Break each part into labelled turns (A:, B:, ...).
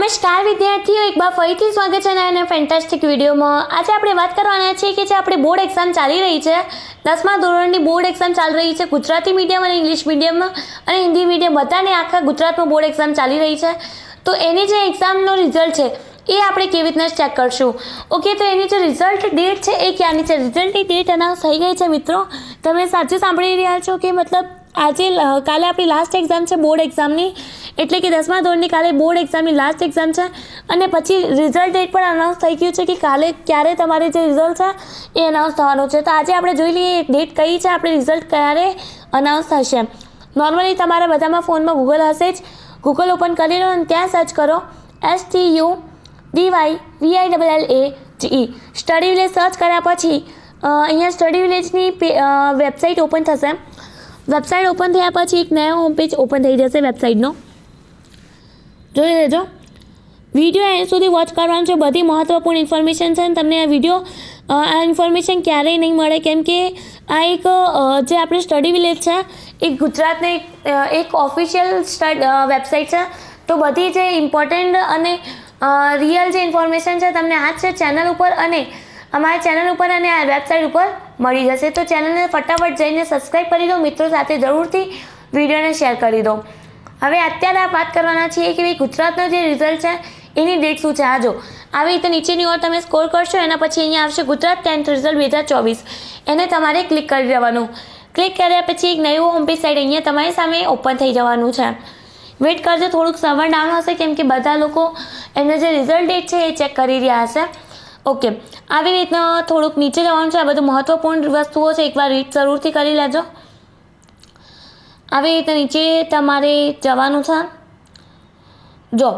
A: નમસ્કાર વિદ્યાર્થીઓ, એક બાર ફરીથી સ્વાગત છે નયા ફેન્ટાસ્ટિક વિડીયોમાં। આજે આપણે વાત કરવાના છીએ કે જે આપણી બોર્ડ એક્ઝામ ચાલી રહી છે, 10મા ધોરણની બોર્ડ એક્ઝામ ચાલી રહી છે ગુજરાતી મીડિયમ અને ઇંગ્લિશ મીડિયમ અને હિન્દી મીડિયમ બધાને આખા ગુજરાતમાં બોર્ડ એક્ઝામ ચાલી રહી છે। તો એની જે એક્ઝામનો રિઝલ્ટ છે એ આપણે કેવી રીતના ચેક કરશું। ઓકે, તો એની જે રિઝલ્ટ ડેટ છે એ ક્યાંની છે? રિઝલ્ટની ડેટ અનાઉન્સ થઈ ગઈ છે મિત્રો। તમે સાચું સાંભળી રહ્યા છો કે મતલબ આજે કાલે આપણી લાસ્ટ એક્ઝામ છે બોર્ડ એક્ઝામની, એટલે કે 10મા ધોરણની કાલે બોર્ડ એક્ઝામની લાસ્ટ એક્ઝામ છે અને પછી રિઝલ્ટ ડેટ પણ અનાઉન્સ થઈ ગયું છે કે કાલે ક્યારે તમારે જે રિઝલ્ટ છે એ અનાઉન્સ થવાનું છે। તો આજે આપણે જોઈ લઈએ ડેટ કઈ છે, આપણે રિઝલ્ટ ક્યારે અનાઉન્સ થશે। નોર્મલી તમારા બધામાં ફોનમાં ગૂગલ હશે જ, ગૂગલ ઓપન કરી લો અને ત્યાં સર્ચ કરો STUDYVILLAGE સ્ટડી વિલેજ સર્ચ કર્યા પછી અહીંયા સ્ટડી વિલેજની વેબસાઇટ ઓપન થશે। વેબસાઇટ ઓપન થયા પછી એક નવો હોમ પેજ ઓપન થઈ જશે વેબસાઇટનો, જોઈ લેજો। વિડીયો એન્ડ સુધી વોચ કરવાનું છે, બધી મહત્ત્વપૂર્ણ ઇન્ફોર્મેશન છે અને તમને આ વિડીયો આ ઇન્ફોર્મેશન ક્યારેય નહીં મળે, કેમ કે આ એક જે આપણે સ્ટડી વિલેજ છે એ ગુજરાતની એક ઓફિશિયલ વેબસાઇટ છે। તો બધી જે ઇમ્પોર્ટન્ટ અને રિયલ જે ઇન્ફોર્મેશન છે તમને આ જ છે ચેનલ ઉપર અને અમારા ચેનલ ઉપર અને આ વેબસાઇટ ઉપર મળી જશે। તો ચેનલને ફટાફટ જઈને સબસ્ક્રાઈબ કરી દો, મિત્રો સાથે જરૂરથી વિડીયોને શેર કરી દો। હવે અત્યારે આ વાત કરવાના છીએ કે ભાઈ ગુજરાતનો જે રિઝલ્ટ છે એની ડેટ શું છે। આ જો આવી રીતે નીચેની ઓર તમે સ્કોર કરશો, એના પછી અહીંયા આવશે ગુજરાત 10th રિઝલ્ટ 2024, એને તમારે ક્લિક કરી દેવાનું। ક્લિક કર્યા પછી એક નવું હોમ પેજ સાઇટ અહીંયા તમારી સામે ઓપન થઈ જવાનું છે। વેઇટ કરજો, થોડુંક સર્વર ડાઉન હશે કેમ કે બધા લોકો એમને જે રિઝલ્ટ ડેટ છે એ ચેક કરી રહ્યા હશે। ઓકે, આવી રીતના થોડુંક નીચે જવાનું છે, આ બધું મહત્ત્વપૂર્ણ વસ્તુઓ છે, એકવાર રીડ જરૂરથી કરી લેજો। આવી રીતે નીચે તમારે જવાનું છે। જો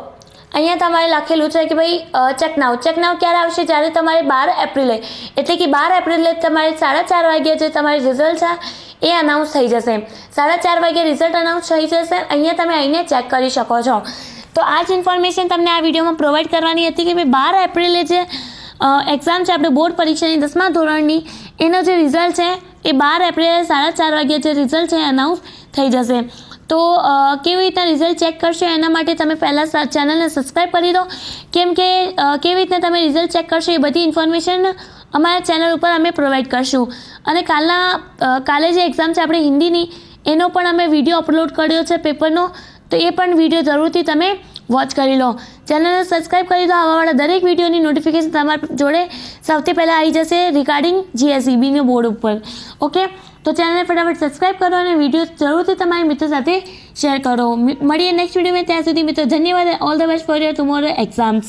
A: અહીંયા તમારે લખેલું છે કે ભાઈ ચેકનાઉ ક્યારે આવશે? જ્યારે તમારે 12 એપ્રિલે એટલે કે 12 એપ્રિલે તમારે 4:30 વાગ્યે જે તમારે રિઝલ્ટ છે એ અનાઉન્સ થઈ જશે। 4:30 વાગ્યે રિઝલ્ટ અનાઉન્સ થઈ જશે, અહીંયા તમે આવીને ચેક કરી શકો છો। તો આ જ ઇન્ફોર્મેશન તમને આ વિડીયોમાં પ્રોવાઈડ કરવાની હતી કે ભાઈ 12 એપ્રિલે જે એક્ઝામ છે આપણે બોર્ડ પરીક્ષાની 10મા ધોરણની, એનો જે રિઝલ્ટ છે એ 12 એપ્રિલે 4:30 વાગ્યે જે રિઝલ્ટ છે એ અનાઉન્સ થઈ જશે। તો કેવી રીતના રિઝલ્ટ ચેક કરશો એના માટે તમે પહેલાં ચેનલને સબસ્ક્રાઈબ કરી દો, કેમ કે કેવી રીતના તમે રિઝલ્ટ ચેક કરશો એ બધી ઇન્ફોર્મેશન અમારા ચેનલ ઉપર અમે પ્રોવાઈડ કરશું। અને કાલે જે એક્ઝામ છે આપણે હિન્દીની, એનો પણ અમે વિડીયો અપલોડ કર્યો છે પેપરનો, તો એ પણ વિડીયો જરૂરથી તમે વોચ કરી લો। ચેનલને સબસ્ક્રાઈબ કરી દો, આવાવાળા દરેક વિડીયોની નોટિફિકેશન તમારા જોડે સૌથી પહેલાં આવી જશે રિગાર્ડિંગ GSEBના બોર્ડ ઉપર। ઓકે, તો ચેનલને ફટાફટ સબસ્ક્રાઈબ કરો અને વિડીયો જરૂરથી તમારા મિત્રો સાથે શેર કરો। મળીએ નેક્સ્ટ વિડીયોમાં, ત્યાં સુધી મિત્રો ધન્યવાદ। All the best for your tomorrow exams.